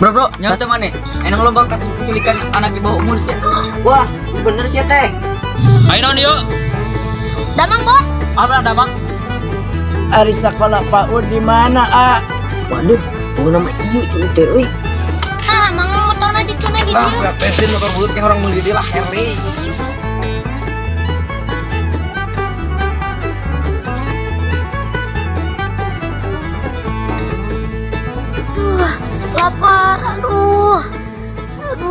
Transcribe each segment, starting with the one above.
Bro, nyata mana? Enak lo bang kasih penculikan anak di bawah umur sih. Wah, bener sih teh. Ayo non yuk. Damang bos. Apa damang? Ari sekolah PAUD di mana, A? Waduh, bukan nama iyo cuy teh, euy. Ah, mang motorna di kana di Ah, dieu. berat bensin motor bulut kayak orang beli dia lah Harley. Lapar, aduh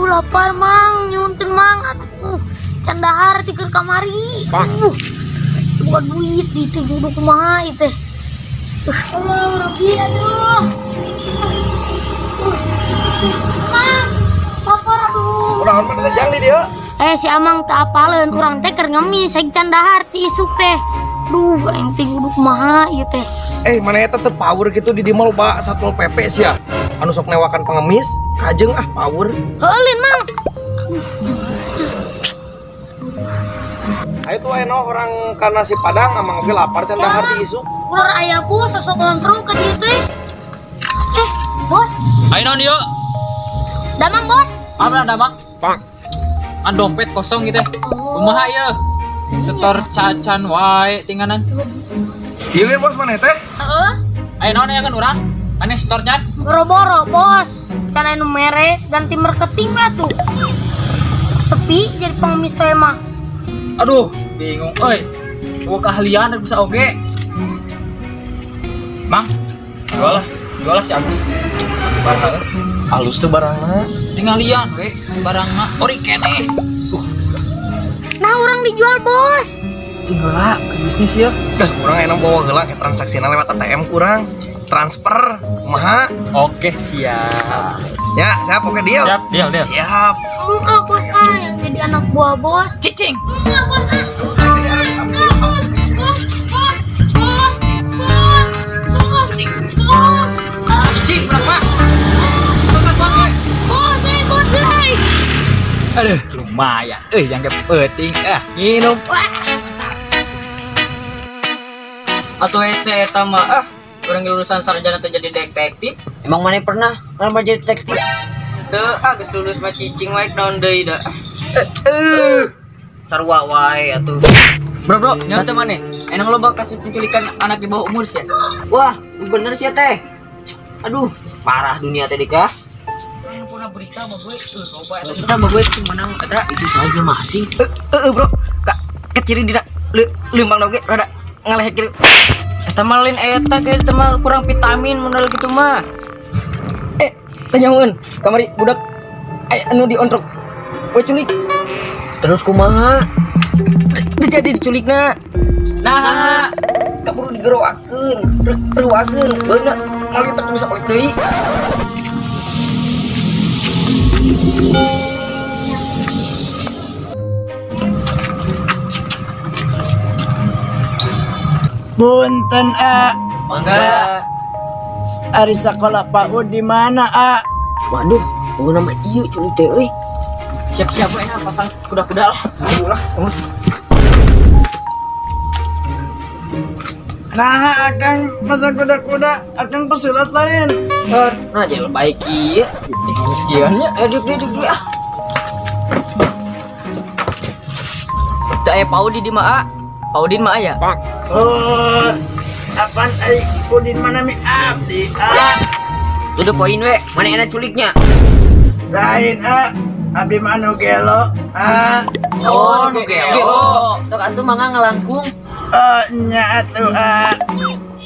lapar mang, nyuntin mang, aduh, candahar tiker kamari, bukan duit di tinggu kumaha itu, Allah Rabbi, aduh, mang, lapar, aduh. Udah hormat kita jang dia. Si Amang tak apaleun, urang teh keur ngemis, saing candahar ti isuk teh, duh, yang tinggu kumaha ieu teh. Mana eta teu power gitu di mall loba Satpol PP sia. Anu sok newakan pengemis, kajeng power. Heulin mang. Ayo tuh eno orang karena si Padang amang oge lapar can dahar di isu. Ular aya bos sosok ngontrol ke dieu teh. Bos, Ayo non yuk. damang bos. Apa damang? An dompet kosong gitu. Kumaha ya? Setor cacan wae tinggalan. Ieu bos mana teh? Heeh. Ayo non ya kan urang. Mana setor can? Boro-boro bos. Can anu mere ganti marketing lah tuh. Sepi jadi pengemis we mah. Aduh, bingung euy. Gua keahlian bisa oge. Mang, jual lah si Agus. Barang Halus tuh barangna. tinggal lian we barangna ori keneh. Nah, orang dijual bos. Cing heula bisnis ya. Urang enak bawa heula ke transaksina lewat ATM kurang. Transfer kumaha? Oke, siap. Ya, siap oke deal. Siap, deal. Siap. Bos yang jadi anak buah bos. Cicing. Cicing berapa? Aduh, lumayan. Yang kepenting nginum. Atau ese eta mah Orang lulusan sarjana teh jadi detektif. emang mana pernah ngelamar jadi detektif? Teu geus lulus mah cicing wae naon deui da. Sarua wae atuh. Bro, nyata mana? Enak lo bang kasih penculikan anak di bawah umur sih. Wah, bener sih teh. Aduh, parah dunia teh dikah. Pernah berita mah gue, coba eta. Kita mah gue menang ada itu saja masing. Bro, keciri dina leumbang oge rada ngalehek kieu. Eta mah lain eta kayak eta mah kurang vitamin modal gitu mah. Tanyaun, kamari budak anu diontrok. We culik. Terus kumaha? Teu jadi diculikna. Nah, kaburu digeroakeun, reuaseun, beuna malih teu bisa balik deui. Punten, A. Mangga. Ari sekolah PAUD di mana, A? Waduh, bukan nama iyo cuy teh euy. Siap-siap we pasang kuda-kuda lah. Ayo lah. Nah, akan masa kuda-kuda, akan pesulap lain. Nah, jadi baik ieu. Kiannya duduk ya. Teu aya Paudi di mah, Paudin mah aya. Oh, apaan ai kudin mana mi abdi, A? Tuh poin we, mana enak culiknya? Lain, A. Abdi manu gelo, A. Oh, nu gelo. Sok atuh mangga ngelangkung. Oh, nya atuh, A.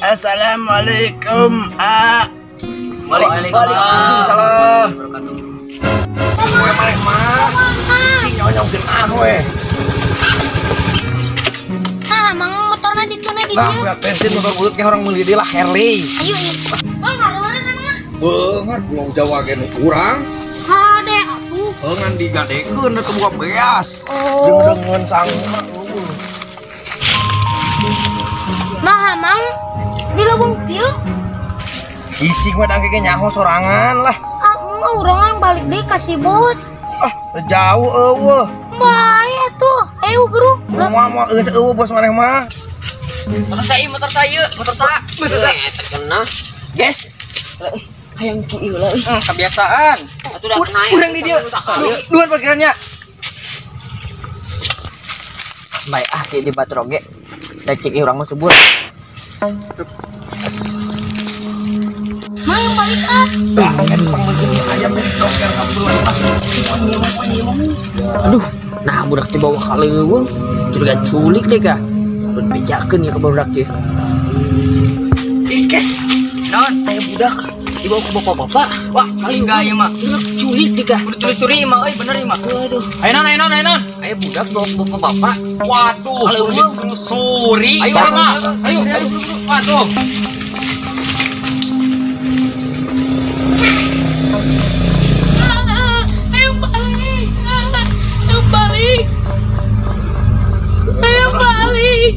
Assalamualaikum, A. Waalaikumsalam. Kowe mareh mah. Cing nyonyongkeun we. Nah, mang motorna di kana di Nah, dieu. berat bensin motor bulut kayak orang beli dia lah Harley. Ayo. Bang, ada mana sana? Beungat pulau Jawa ge nu urang, Hade atuh. beungan digadekeun da kebuka beas. Jeung dengan sangma. Nah, mang di lubung dieu. Cicing mah dangke ge nyaho sorangan lah. Enggak urangan balik deh kasih bos. Jauh eueuh. Bae tuh. Ayo, Bro. Moal geus eueuh bos maneh mah. Motor saya. Terkena. Guys. hayang kieu lah. Kebiasaan. Atuh dah naik. Urang di dia. Duan parkirannya. Baik kieu di batroge. Da cek urang mah subur. Mang balik ah. Aduh, nah budak teh bawa ka leuweung. Curiga culik deh kah. Urang bejakeun ya ka budak ieu. Kes. Non, Aya budak dibawa ke bapak-bapak. wah paling gaya mah. Culik deh kah. Udah telusuri mah, bener mah. Aduh, Ayo non. aya budak bawa ke bapak-bapak. Waduh, Kalau telusuri. Ayo, Mah. Ayo. Waduh. Ayo balik. Ayo balik. Ayo balik.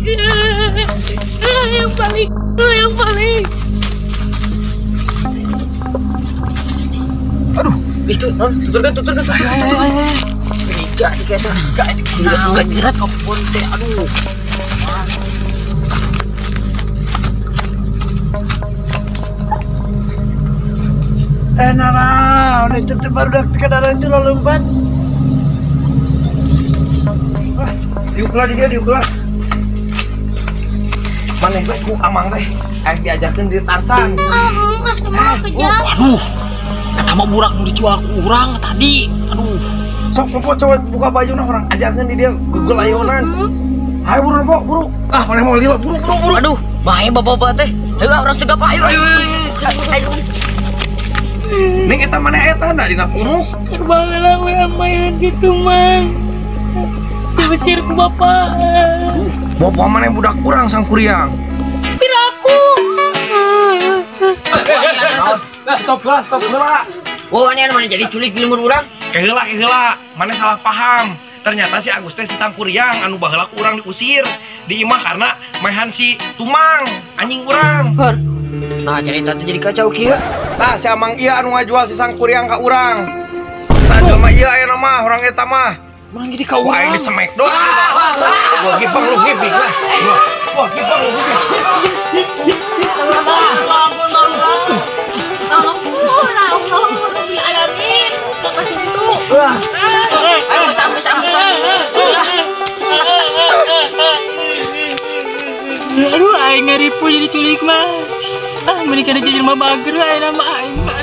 Ayo balik. Ayo balik. Itu non, tuturkan. Ayo. Gak dikata. Gak jerat kampun teh. Aduh. Nara, itu teh baru dak kendaraan itu lalu lompat. Diukulah di dia, diukulah. Maneh bae ku amang teh, aing diajarkeun di Tarsan. Ngas kemana kejam? Aduh. Eta mah burak nu dijual ku urang tadi. Aduh. Sok popo coba buka bajuna orang ajarkeun di dia Google ayonan. Hayu buru pok, buru. Ah, maneh mau lila, buru. Aduh, bae bapak-bapak teh. Ayo urang segap ayo. Ayo. Ning eta maneh eta da dina puruk. Terbanglah we amayan situ mang. Diusir ku bapak. Bapak maneh budak kurang sang kuriang. Piraku. Stop lah. Oh, ini mana jadi culik di lemur urang? Keheula. Maneh salah paham. Ternyata si Agus teh si sang kuriang anu baheula ku urang diusir di imah karena maehan si Tumang anjing urang. Nah, cerita tuh jadi kacau kieu. Nah, si Amang iya anu ngajual si sang kuriang ka urang. Tah jelema ieu aya mah urang eta mah. Urang jadi ka Wah, ini smackdown. Wah, gipang lu gipik lah. Wah, gipang lu gipik. Ayo sampai. Aduh, aing ngaripu jadi culik mah. Menikah jadi rumah bager aing nama aing mah.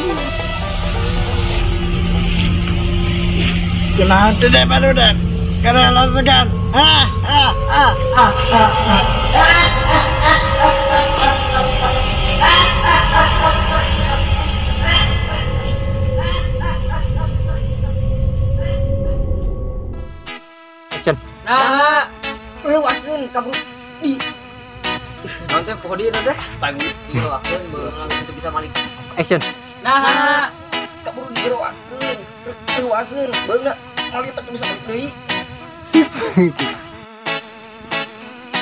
Kenapa tidak baru dah? Karena lasegan. Action. Nah, wasun kabur di. Nanti pohon dia nanti. Astaga. Iya, akeun beunang itu bisa malik. Action. Nah, kabur di geroakeun. Wasun, beuna mali tak bisa deui.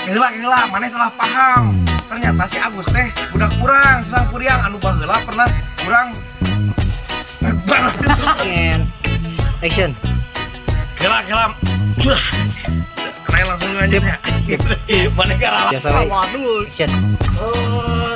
Keheula, maneh salah paham. Ternyata si Agus teh budak kurang, sang kuriang anu baheula pernah kurang. Action. Keheula. Karena langsung aja. Sip. Maneh gara. Biasa wae. Waduh. Action. Oh,